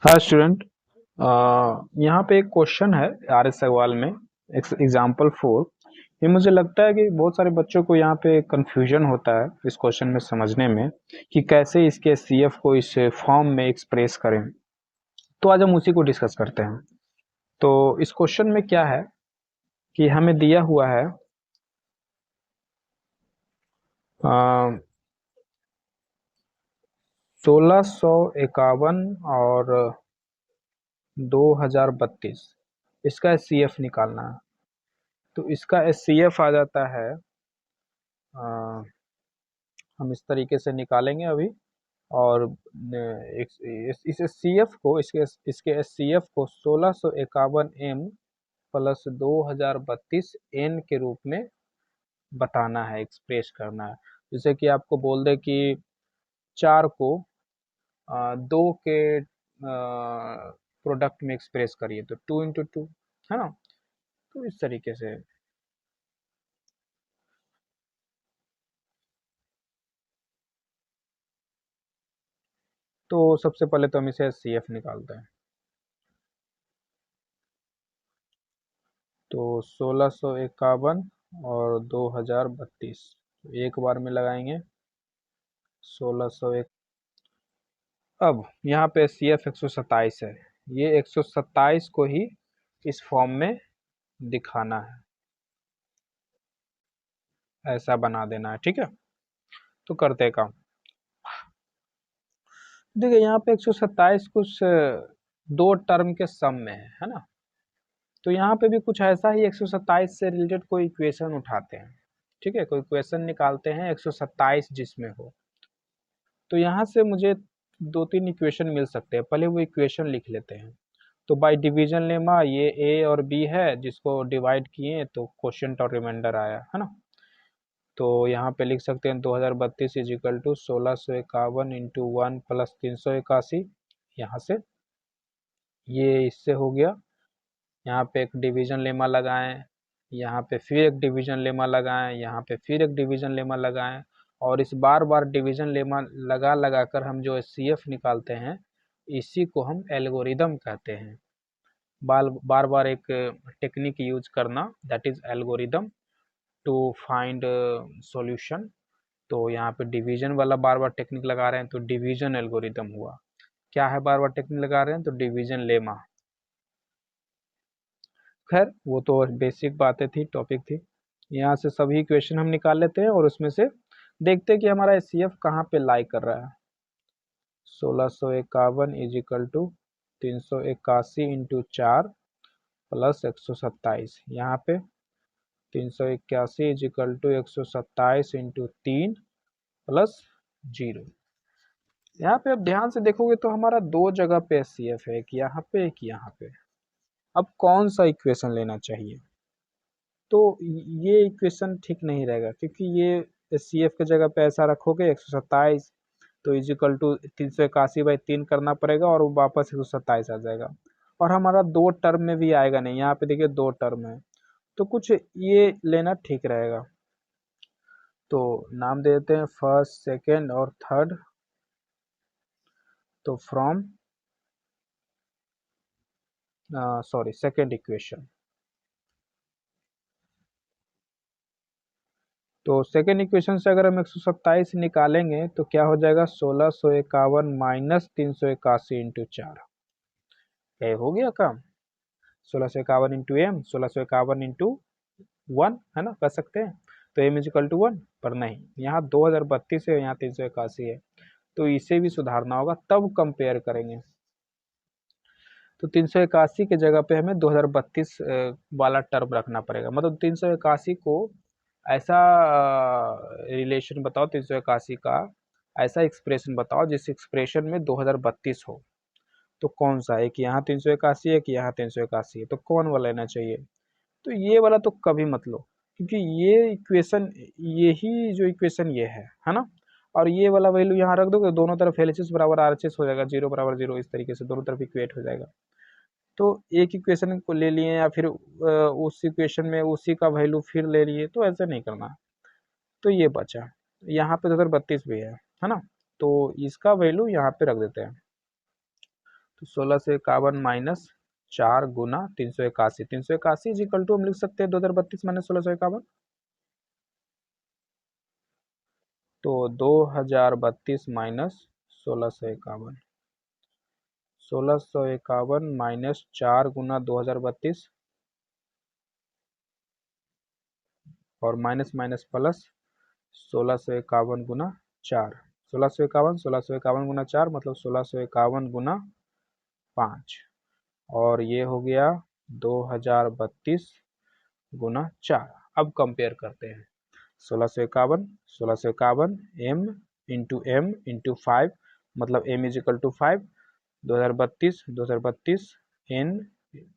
हाँ स्टूडेंट, यहाँ पे एक क्वेश्चन है आर एस अग्रवाल में एग्जाम्पल 4। ये मुझे लगता है कि बहुत सारे बच्चों को यहाँ पे कंफ्यूजन होता है इस क्वेश्चन में समझने में कि कैसे इसके सीएफ को इस फॉर्म में एक्सप्रेस करें। तो आज हम उसी को डिस्कस करते हैं। तो इस क्वेश्चन में क्या है कि हमें दिया हुआ है 1651 और 2032 इसका एस सी एफ निकालना है। तो इसका एस सी एफ आ जाता है, हम इस तरीके से निकालेंगे अभी। और इस एस सी एफ को इसके एस सी एफ को 1651 M प्लस 2032 N के रूप में बताना है, एक्सप्रेस करना है। जैसे कि आपको बोल दे कि 4 को 2 के प्रोडक्ट में एक्सप्रेस करिए तो 2 × 2 है ना। तो इस तरीके से तो सबसे पहले तो हम इसे एस सी एफ निकालते हैं। तो 1651 और 2032 एक बार में लगाएंगे 1601। अब यहाँ पे सी एफ 127 है, ये 127 को ही इस फॉर्म में दिखाना है, ऐसा बना देना है। ठीक है, तो करते हैं काम। देखिए यहाँ पे 127 कुछ दो टर्म के सम में है ना। तो यहाँ पे भी कुछ ऐसा ही 127 से रिलेटेड कोई इक्वेशन उठाते हैं। ठीक है, कोई क्वेश्चन निकालते हैं 127 जिसमें हो। तो यहाँ से मुझे 2-3 इक्वेशन मिल सकते हैं, पहले वो इक्वेशन लिख लेते हैं। तो बाय डिवीजन लेमा ये ए और बी है, जिसको डिवाइड किए तो क्वोशिएंट और रिमाइंडर आया है ना। तो यहाँ पे लिख सकते हैं 2032 is equal to 1651 into 1 plus 381। यहाँ से ये इससे हो गया। यहाँ पे एक डिवीजन लेमा लगाएं, यहाँ पे फिर एक डिवीजन लेमा लगाएं, यहाँ पे फिर एक डिवीजन लेमा लगाएं। और इस बार बार डिवीजन लेमा लगा लगा कर हम जो सी एफ निकालते हैं, इसी को हम एल्गोरिदम कहते हैं। बार बार एक टेक्निक यूज करना, that is algorithm to find solution. तो यहाँ पे डिवीजन वाला बार बार टेक्निक लगा रहे हैं तो डिवीजन एल्गोरिदम हुआ। क्या है बार बार टेक्निक लगा रहे हैं तो डिवीजन लेमा। खैर वो तो बेसिक बातें थी, टॉपिक थी। यहाँ से सभी इक्वेशन हम निकाल लेते हैं और उसमें से देखते हैं कि हमारा एच सी एफ कहाँ पे लाई कर रहा है। 1651 is equal to 381 into 4 plus 127। यहाँ पे 381 is equal to 127 into 3 plus 0। यहाँ पे अब ध्यान से देखोगे तो हमारा दो जगह पे एच सी एफ है, एक यहाँ पे एक यहाँ पे। अब कौन सा इक्वेशन लेना चाहिए? तो ये इक्वेशन ठीक नहीं रहेगा, क्योंकि ये सी एफ के जगह पे ऐसा रखोगे 127 तो इजिकल टू 381/3 करना पड़ेगा और वो वापस 127 आ जाएगा। और हमारा दो टर्म में भी आएगा नहीं, यहाँ पे देखिए दो टर्म है। तो कुछ ये लेना ठीक रहेगा। तो नाम दे देते हैं फर्स्ट, सेकेंड और थर्ड। तो फ्रॉम सॉरी सेकेंड इक्वेशन। तो सेकेंड इक्वेशन से अगर हम 127 निकालेंगे तो क्या हो जाएगा, 1651 माइनस 381 इंटू 4। ये हो गया काम। 1651 इंटू एम, 1651 इंटू 1 है ना, कर सकते हैं। तो एम इज इक्वल टू 1, पर नहीं, यहाँ 2032 है, यहाँ 381 है। तो इसे भी सुधारना होगा, तब कंपेयर करेंगे। तो 381 की जगह पे हमें 2032 वाला टर्म रखना पड़ेगा। मतलब 381 को ऐसा रिलेशन बताओ, 381 का ऐसा एक्सप्रेशन बताओ जिस एक्सप्रेशन में 2032 हो। तो कौन सा, एक यहाँ 381 है कि यहाँ 381 है, तो कौन वाला लेना चाहिए? तो ये वाला तो कभी मत लो, क्योंकि ये इक्वेशन, यही जो इक्वेशन ये है ना। और ये वाला वैल्यू यहाँ रख दोगे, दोनों तरफ एल एच एस बराबर आर एच एस हो जाएगा, 0 बराबर 0, इस तरीके से दोनों तरफ इक्वेट हो जाएगा। तो एक इक्वेशन को ले लिए या फिर उस इक्वेशन में उसी का वैल्यू फिर ले लिए, तो ऐसा नहीं करना। तो ये बचा, यहाँ पे 2032 भी है ना। तो इसका वैल्यू यहाँ पे रख देते हैं। तो 1651 माइनस 4 गुना 381, 381 इज इक्वल टू हम लिख सकते हैं 2032 माइनस 1651। तो 2032 माइनस 1651, 1651 माइनस 4 गुना 2032 और माइनस माइनस प्लस 1651 गुना 4, 1651 गुना 4 मतलब 1651 गुना 5, और ये हो गया 2032 गुना 4। अब कंपेयर करते हैं 1651 m इंटू 5 मतलब m is equal to 5, 2032 n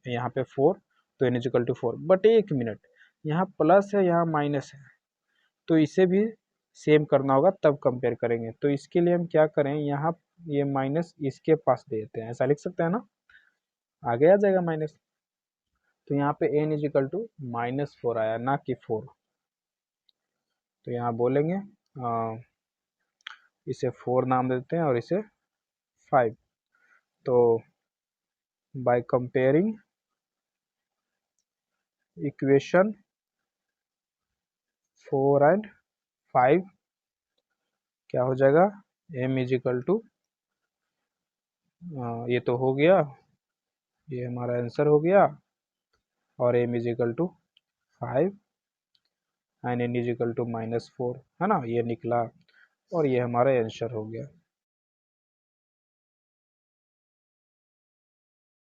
यहाँ पे 4 तो n is equal to 4। But एक मिनट, यहाँ प्लस है यहाँ माइनस है, तो इसे भी सेम करना होगा तब कंपेयर करेंगे। तो इसके लिए हम क्या करें, यहाँ ये माइनस इसके पास दे देते हैं, ऐसा लिख सकते हैं ना, आगे आ जाएगा माइनस। तो यहाँ पे n इज इक्वल टू -4 आया ना कि 4। तो यहाँ बोलेंगे इसे 4 नाम देते हैं और इसे 5। तो बाय कंपेयरिंग इक्वेशन 4 एंड 5 क्या हो जाएगा, m इज इक्वल टू, ये तो हो गया, ये हमारा आंसर हो गया, और m is equal to 5 and n is equal to -4, है ना, ये निकला और ये हमारा आंसर हो गया।